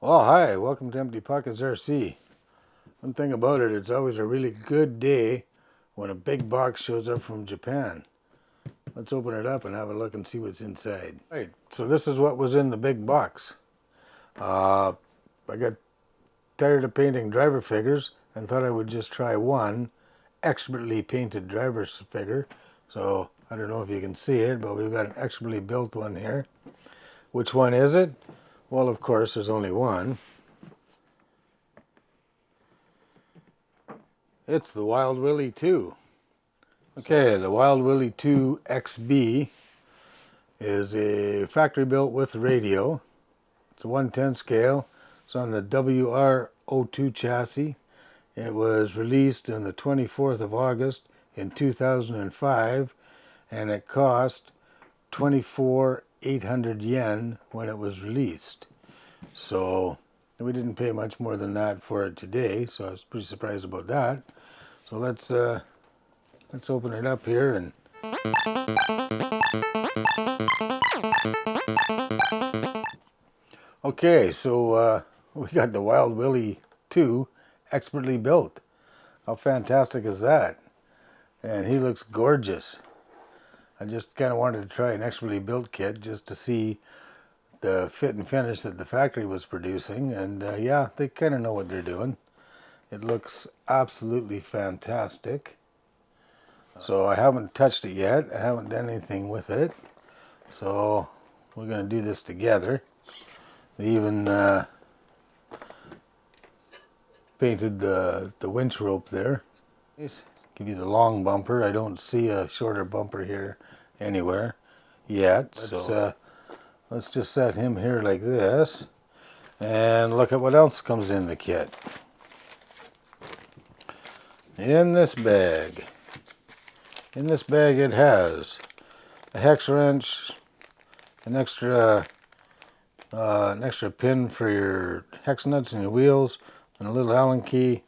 Oh, hi, welcome to Empty Pockets RC. One thing about it, it's always a really good day when a big box shows up from Japan. Let's open it up and have a look and see what's inside. Right, so this is what was in the big box. I got tired of painting driver figures and thought I would just try one expertly painted driver's figure. So I don't know if you can see it, but we've got an expertly built one here. Which one is it? Well, of course, there's only one. It's the Wild Willy 2. Okay, the Wild Willy 2 XB is a factory built with radio. It's a 1/10 scale. It's on the WR02 chassis. It was released on the 24th of August in 2005, and it cost 24,800 yen when it was released. So we didn't pay much more than that for it today, so I was pretty surprised about that. So let's open it up here and okay, so we got the Wild Willy 2 expertly built. How fantastic is that? And he looks gorgeous. I just kind of wanted to try an expertly built kit just to see the fit and finish that the factory was producing, and yeah, they kind of know what they're doing. It looks absolutely fantastic. So I haven't touched it yet. I haven't done anything with it. So we're going to do this together. They even painted the winch rope there. Give you the long bumper. I don't see a shorter bumper here anywhere yet. So let's just set him here like this. And look at what else comes in the kit. In this bag it has a hex wrench, an extra pin for your hex nuts and your wheels, and a little Allen key.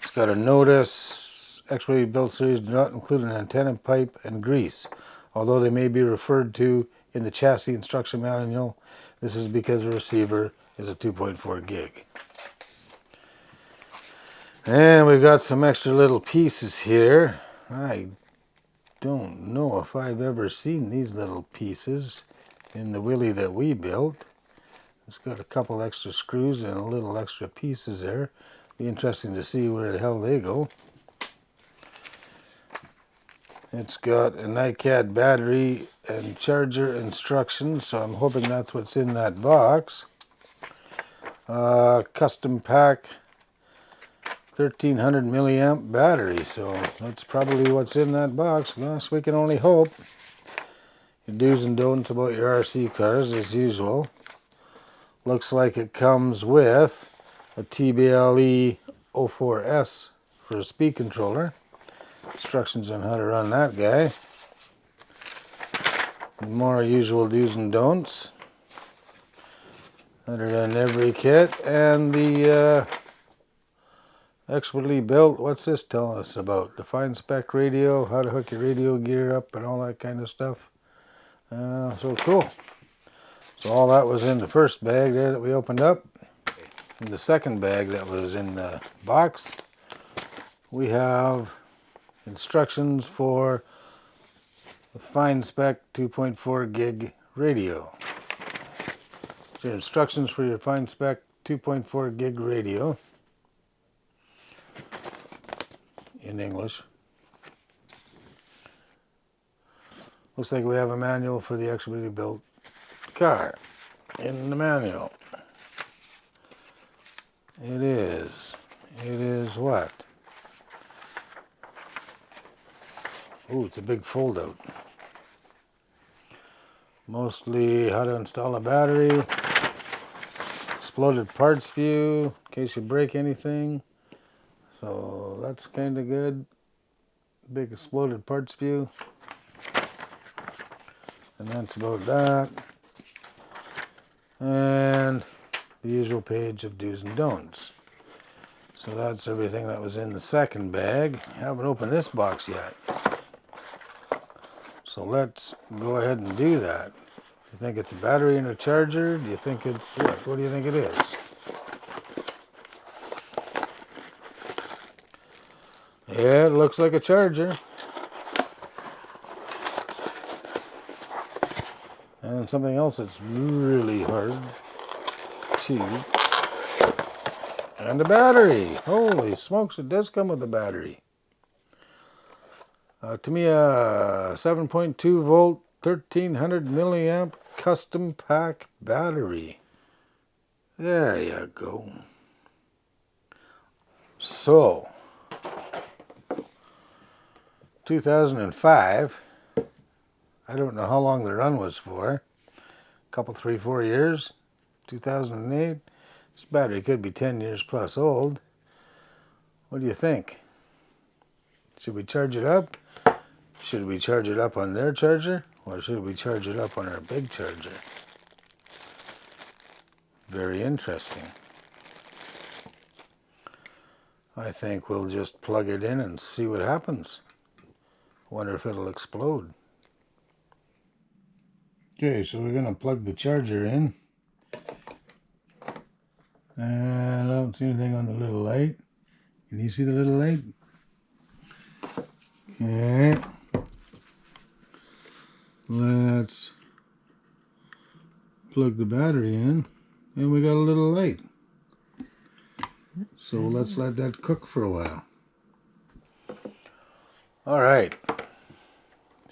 It's got a notice: expertly built series do not include an antenna pipe and grease, although they may be referred to in the chassis instruction manual. This is because the receiver is a 2.4 gig. And we've got some extra little pieces here. I don't know if I've ever seen these little pieces in the Willy that we built. It's got a couple extra screws and a little extra pieces there. Be interesting to see where the hell they go. It's got a NiCad battery and charger instructions, so I'm hoping that's what's in that box. Custom pack 1300 milliamp battery, so that's probably what's in that box. Gosh, we can only hope. Your do's and don'ts about your RC cars as usual. Looks like it comes with a TBLE 04S for a speed controller. Instructions on how to run that guy. More usual do's and don'ts that are in every kit. And the expertly built, what's this telling us about? The fine spec radio, how to hook your radio gear up and all that kind of stuff. So cool. So all that was in the first bag there that we opened up. In the second bag that was in the box, we have instructions for the fine spec 2.4 gig radio. Your instructions for your fine spec 2.4 gig radio in English. Looks like we have a manual for the expertly built car in the manual. It is what? Ooh, it's a big fold out. Mostly how to install a battery, exploded parts view in case you break anything. So that's kind of good. Big exploded parts view. And that's about that. And the usual page of do's and don'ts. So that's everything that was in the second bag. I haven't opened this box yet. So let's go ahead and do that. You think it's a battery and a charger? Do you think it's what? What do you think it is? Yeah, it looks like a charger. And something else that's really hard to. And a battery. Holy smokes, it does come with a battery. Tamiya 7.2 volt, 1300 milliamp custom pack battery. There you go. So, 2005. I don't know how long the run was for. A couple, 3, 4 years. 2008. This battery could be 10 years plus old. What do you think? Should we charge it up? Should we charge it up on their charger? Or should we charge it up on our big charger? Very interesting. I think we'll just plug it in and see what happens. Wonder if it'll explode. Okay, so we're going to plug the charger in. And I don't see anything on the little light. Can you see the little light? Okay. Let's plug the battery in. And we got a little light. So let's let that cook for a while. All right.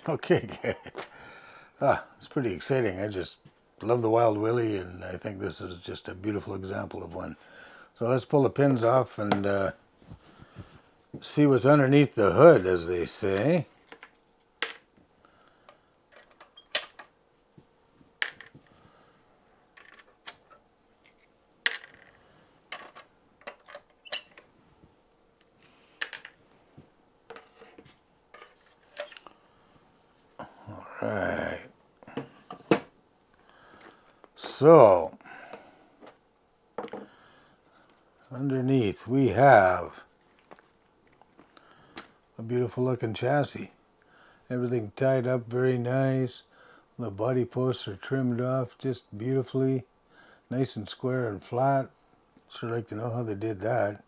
Okay. It's pretty exciting. I just love the Wild Willy, and I think this is just a beautiful example of one. So let's pull the pins off and see what's underneath the hood, as they say. All right. So, underneath we have a beautiful looking chassis. Everything tied up very nice. The body posts are trimmed off just beautifully. Nice and square and flat. Sure like to know how they did that.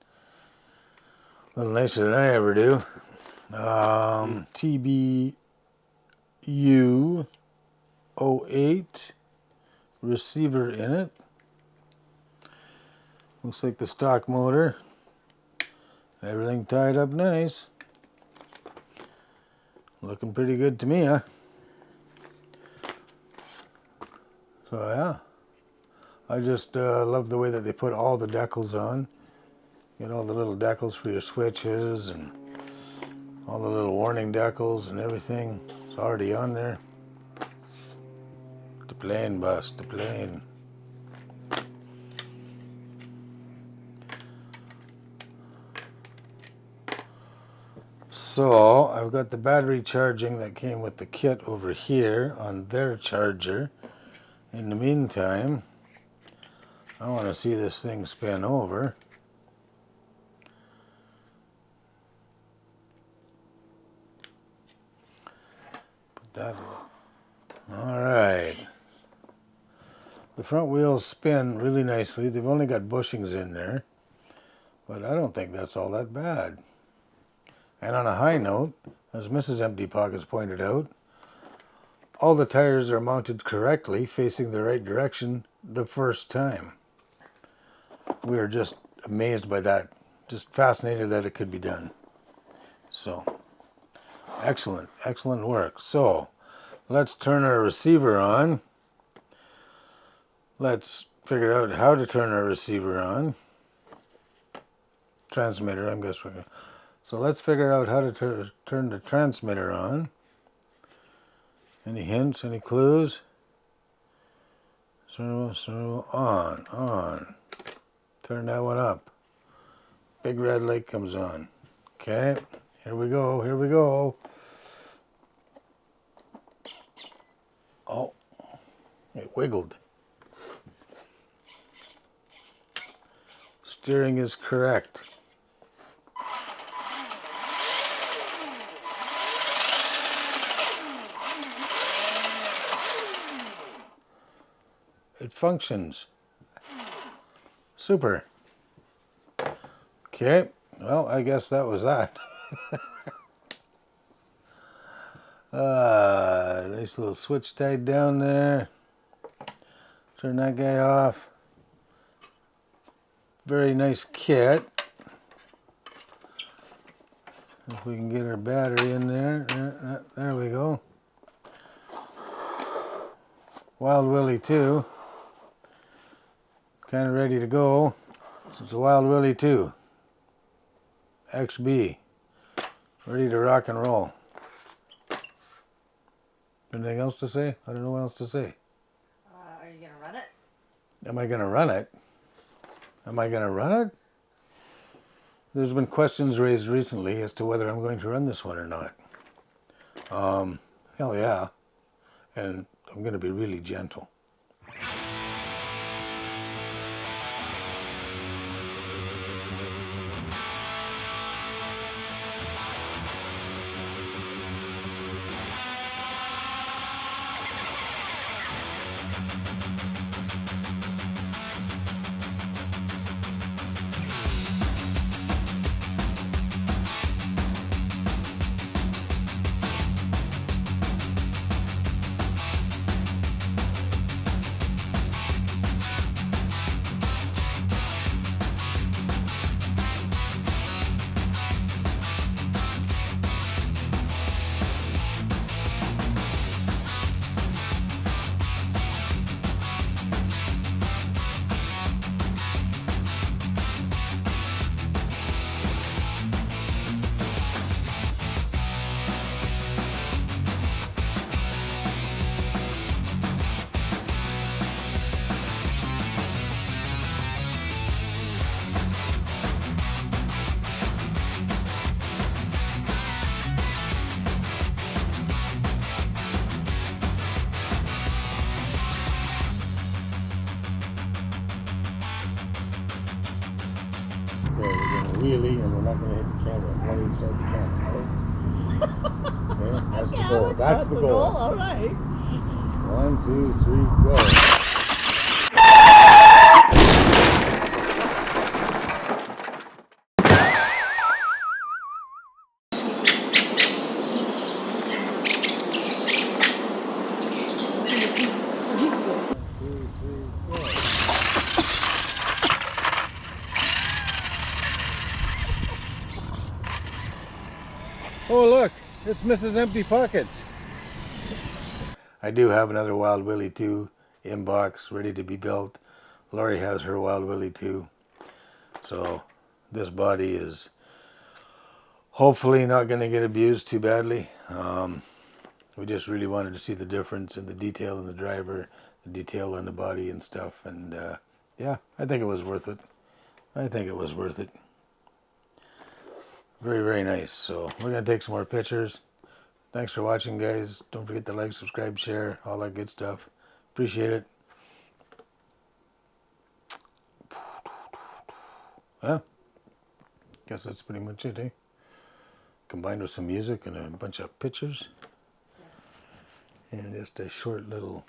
A little nicer than I ever do. TBU 08 receiver in it. Looks like the stock motor. Everything tied up nice. Looking pretty good to me, huh? So yeah, I just love the way that they put all the decals on. You get all the little decals for your switches and all the little warning decals and everything. It's already on there. The plane bus, the plane. So I've got the battery charging that came with the kit over here on their charger. In the meantime, I want to see this thing spin over. Put that. All right. The front wheels spin really nicely. They've only got bushings in there, but I don't think that's all that bad. And on a high note, as Mrs. Empty Pockets pointed out, all the tires are mounted correctly, facing the right direction the first time. We are just amazed by that. Just fascinated that it could be done. So, excellent, excellent work. So, let's turn our receiver on. Let's figure out how to turn our receiver on. Transmitter, I'm guessing. So let's figure out how to turn the transmitter on. Any hints, any clues? So on. Turn that one up. Big red light comes on. Okay, here we go, here we go. Oh, it wiggled. Steering is correct. functions. Super. Okay, well, I guess that was that. Nice little switch tied down there. Turn that guy off. Very nice kit. If we can get our battery in there. There we go. Wild Willy 2. Kind of ready to go. It's a Wild Willy 2. XB. Ready to rock and roll. Anything else to say? I don't know what else to say. Are you going to run it? Am I going to run it? Am I going to run it? There's been questions raised recently as to whether I'm going to run this one or not. Hell yeah. And I'm going to be really gentle. Okay, we're going to wheelie and we're not going to hit the camera. Right inside the camera. Right? Okay, that's the goal. That's the goal. All right. 1, 2, 3, go. Oh look, it's Mrs. Empty Pockets. I do have another Wild Willy 2 in box, ready to be built. Lori has her Wild Willy 2. So this body is hopefully not going to get abused too badly. We just really wanted to see the difference in the detail in the driver, the detail in the body and stuff. And yeah, I think it was worth it. I think it was worth it. Very, very nice. So we're going to take some more pictures. Thanks for watching, guys. Don't forget to like, subscribe, share, all that good stuff. Appreciate it. Well, guess that's pretty much it, eh? Combined with some music and a bunch of pictures. And just a short little